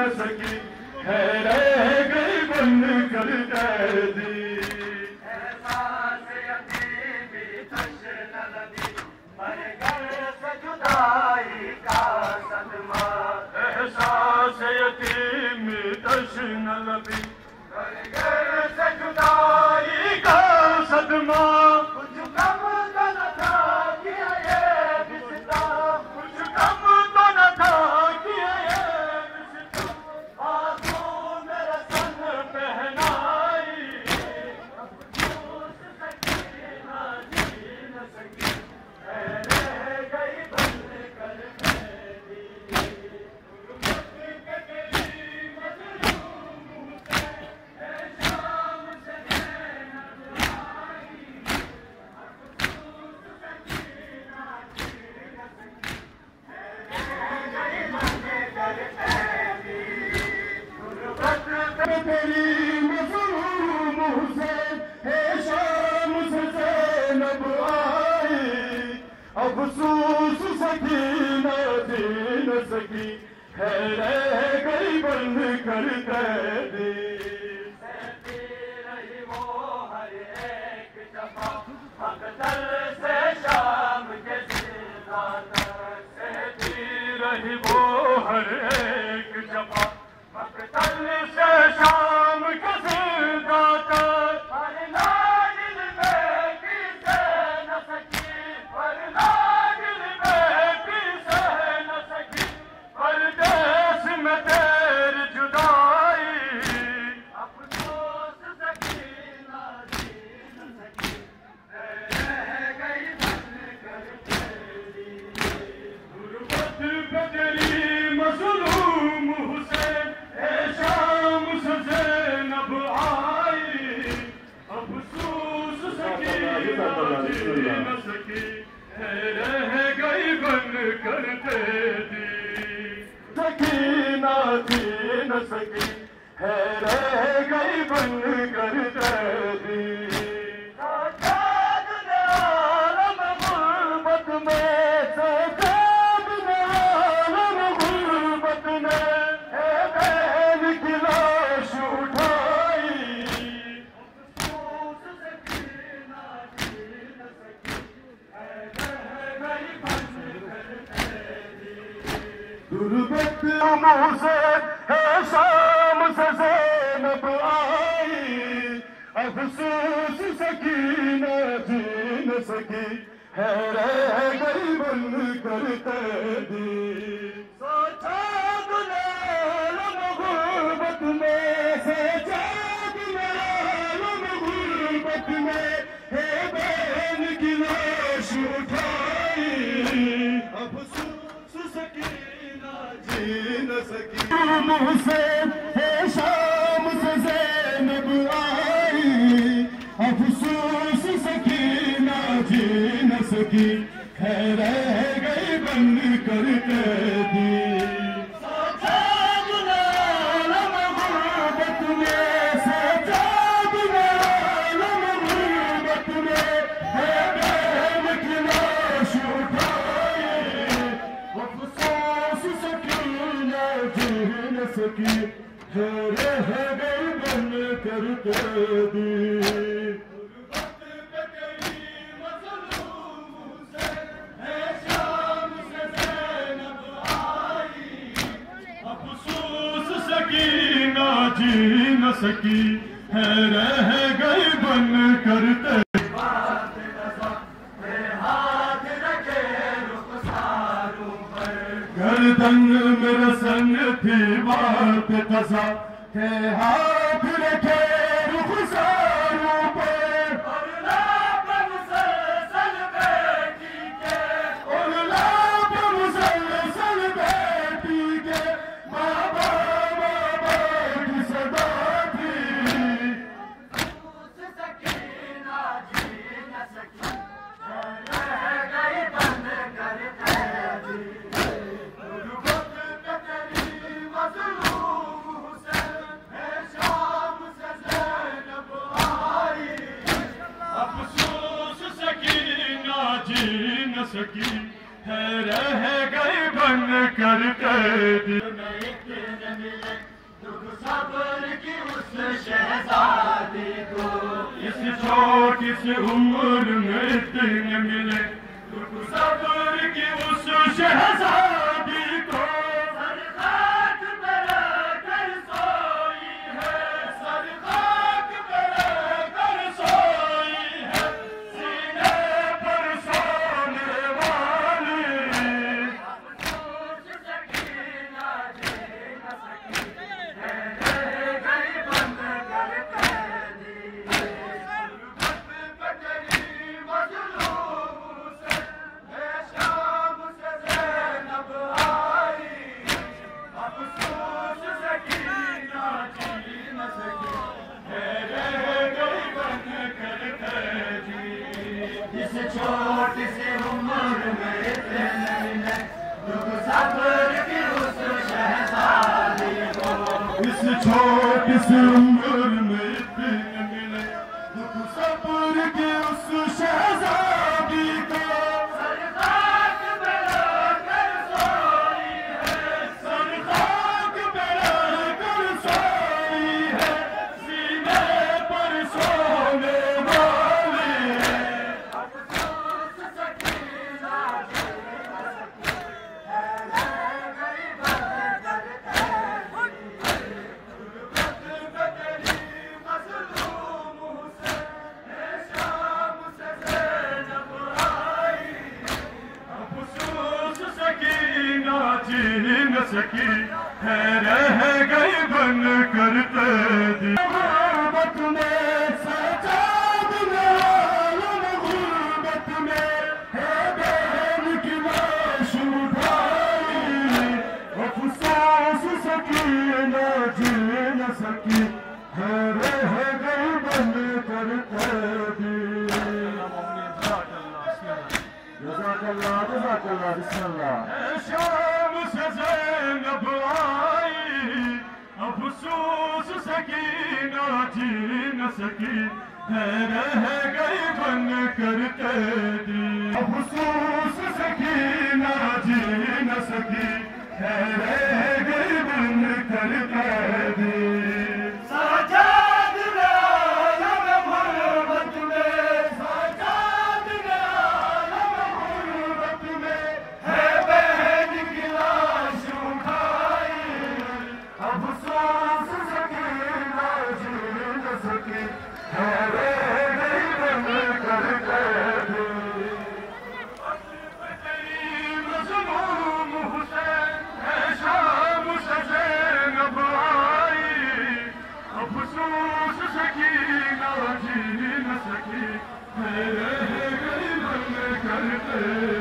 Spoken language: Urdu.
نہ سکی ہے رہ گئی بن کر قیدی احساس یتیمی تشن لبی پر گھر سے جدائی کا صدمہ احساس یتیمی تشن لبی پر گھر سے جدائی کا صدمہ کچھ کم تو نہ تھا کیا یہ رشتہ کچھ کم تو نہ تھا کیا یہ رشتہ آنسو میرے سن پہنائی افسوس سکینہ جی نہ سکی ہے رہ گئی بن کر قیدی غربت کے قریب مظلوم سے اے شام سے زینب آئی افسوس سکینہ جی نہ سکی ہے رہ گئی بن کر قیدی غربت تیری مظلوم حسین ہے شام سے زینب آئی افسوس سکینہ جی نہ سکی ہے رہ گئی بن کر قیدی سہتی رہی وہ ہر ایک جفا مقتل سے شام کے زندہ تک سہتی رہی وہ ہر ایک جفا مقتل سے شام کے زندہ تک پر لاڈل بیٹی سے نہ سکی پر لاڈل بیٹی سے نہ سکی پردیس میں تیری جدائی افسوس سکینہ جی نہ سکی رہ گئی بن کر قیدی غربت پہ تیری مظلوم حسین اے شام سے زینب آئی افسوس سکینہ جی نہ سکی ہے رہ گئی بن کر قیدی سکینہ جی نہ سکی ہے رہ گئی بن کر قیدی سجاد نے عالم غربت میں سجاد نے عالم غربت میں ہے بہن کی لاش اٹھائی افسوس سکینہ جی نہ سکی ہے رہ گئی بن کر قیدی غربت منہ سے ہے شام سے زینب آئی افسوس سکینہ جی نہ سکی ہے رہ گئی بن کر قیدی سجاد نے عالم غربت میں سجاد نے عالم غربت میں ہے بہن کی لاش اٹھائی افسوس سکینہ جی نہ سکی منہ سے ہے شام سے زینب آئی افسوس سکینہ جی نہ سکی ہے رہ گئی بن کر قیدی سجاد نے عالم غربت میں سجاد نے عالم غربت میں ہے بہن کی لاش اٹھائی افسوس سکینہ جی نہ سکی ہے رہ گئی بن کر قیدی افسوس سکینہ جی نہ سکی ہے رہ گئی بن کر قیدی بات رضا بے ہاتھ رکھے رخساروں پر گردن میں رسن تھی بات قضا کہ ہاتھ رکھے رخساروں پر اور لاب مسلسل بیٹی کے اور لاب مسلسل بیٹی کے بابا بابا کی صدا تھی افسوس سکینہ جی نہ سکی رہ گئی بن کر قیدی غربت کے قریب مظلوم حسین ہے شام سے زینب قیدی ایک دن ملے دکھ صبر کی اس شہزادی کو اس چھوٹی سی عمر میں ایک دن ملے دکھ صبر کی اس شہزادی کو سر خاک پہ رکھ کر سوئی ہے سر خاک پہ رکھ کر سوئی ہے سینے پر سونے والی افسوس سکینہ جی نہ سکی رہ گئی بند کر قیدی مظلوم سے بے شام سے زینب آئی افسوس سکینہ جی نہ سکی رہ گئی بن کر قیدی اس چھوٹی سی عمر میں اتنے ملے دکھ صبر کی اس شہزادی کو اس چھوٹی سی عمر میں اتنے ملے دکھ صبر کی اس شہزادی کو سر خاک پہ رکھ کر سوئی ہے سر خاک پہ رکھ کر سوئی ہے سینے پر سونے والی افسوس سکینہ جی نہ سکی رہ گئی بند کر قیدی مظلوم سے بے شام سے زینب آئی افسوس سکینہ جی نہ سکی ہے رہ گئی بن کر قیدی غربت میں سجاد عالم غربت میں ہے بہن کی لاش اٹھائی افسوس سکینہ جی نہ سکی ہے رہ گئی بن کر قیدی جزاک اللہ بسم اللہ شام سے زینب آئی افسوس سکینہ جی نہ سکی ہے رہ گئی بن کر قیدی افسوس سکینہ جی نہ سکی ہے رہ گئی بن کر قیدی سجاد عالم غربت میں سجاد عالم غربت میں ہے بہن کی لاش اٹھائی افسوس سکینہ جی نہ سکی ہے رہ گئی بن کر قیدی مظلوم حسین ہے شام سے زینب آئی افسوس سکینہ جی نہ سکی ہے رہ گئی بن کر قیدی